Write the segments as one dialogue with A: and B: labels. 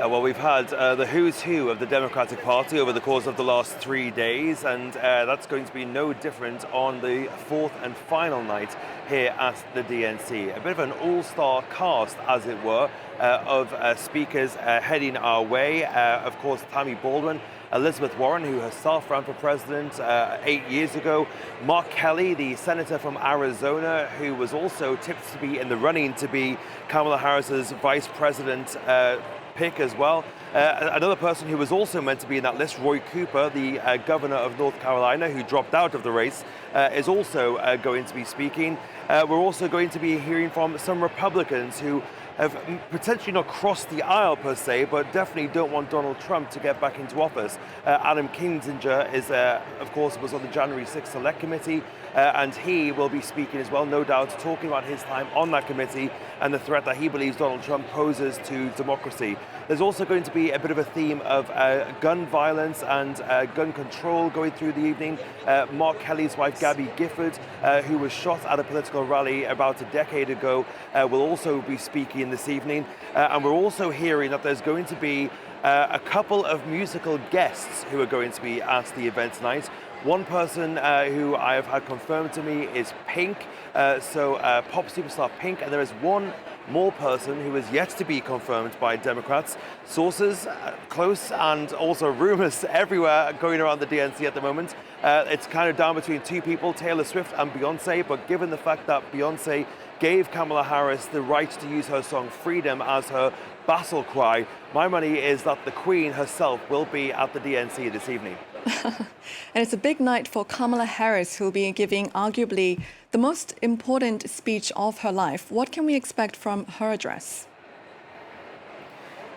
A: Yeah, well, we've had the who's who of the Democratic Party over the course of the last 3 days, and that's going to be no different on the fourth and final night here at the DNC. A bit of an all-star cast, as it were, of speakers heading our way. Of course, Tammy Baldwin, Elizabeth Warren, who herself ran for president 8 years ago, Mark Kelly, the senator from Arizona, who was also tipped to be in the running to be Kamala Harris's vice president pick as well. Another person who was also meant to be in that list, Roy Cooper, the governor of North Carolina, who dropped out of the race, is also going to be speaking. We're also going to be hearing from some Republicans who have potentially not crossed the aisle per se, but definitely don't want Donald Trump to get back into office. Adam Kinzinger is, of course, was on the January 6th Select Committee, and he will be speaking as well, no doubt, talking about his time on that committee and the threat that he believes Donald Trump poses to democracy. There's also going to be a bit of a theme of gun violence and gun control going through the evening. Mark Kelly's wife, Gabby Gifford, who was shot at a political rally about a decade ago, will also be speaking this evening. And we're also hearing that there's going to be a couple of musical guests who are going to be at the event tonight. One person who I have had confirmed to me is Pink, pop superstar Pink, and there is one more person who is yet to be confirmed by Democrats. Sources close and also rumors everywhere going around the DNC at the moment. It's kind of down between two people, Taylor Swift and Beyonce, but given the fact that Beyonce gave Kamala Harris the right to use her song Freedom as her battle cry, my money is that the Queen herself will be at the DNC this evening.
B: And it's a big night for Kamala Harris, who will be giving arguably the most important speech of her life. What can we expect from her address?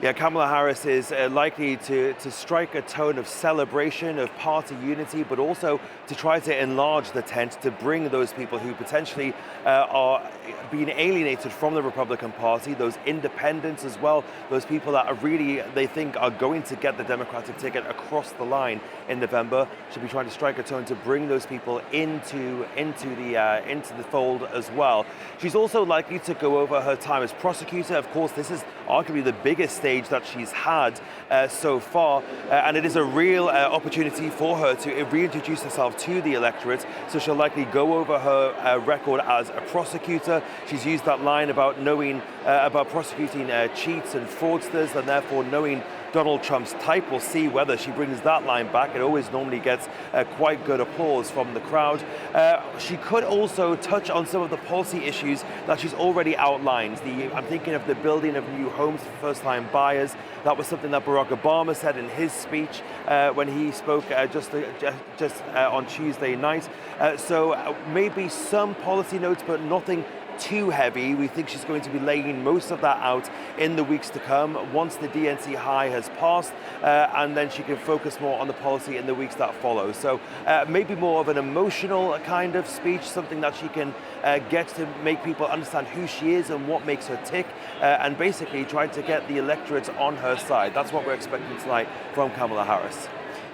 A: Yeah, Kamala Harris is likely to strike a tone of celebration, of party unity, but also to try to enlarge the tent to bring those people who potentially are being alienated from the Republican Party, those independents as well, those people that are really, they think, are going to get the Democratic ticket across the line in November. She'll be trying to strike a tone to bring those people into the fold as well. She's also likely to go over her time as prosecutor. Of course, this is arguably the biggest stage that she's had so far, and it is a real opportunity for her to reintroduce herself to the electorate. So she'll likely go over her record as a prosecutor. She's used that line about knowing about prosecuting cheats and fraudsters, and therefore knowing Donald Trump's type. We'll see whether she brings that line back. It always normally gets quite good applause from the crowd. She could also touch on some of the policy issues that she's already outlined. I'm thinking of the building of new homes for first-time buyers. That was something that Barack Obama said in his speech when he spoke just on Tuesday night. So maybe some policy notes, but nothing too heavy. We think she's going to be laying most of that out in the weeks to come once the DNC high has passed, and then she can focus more on the policy in the weeks that follow. So maybe more of an emotional kind of speech, something that she can get to make people understand who she is and what makes her tick, and basically try to get the electorate on her side. That's what we're expecting tonight from Kamala Harris.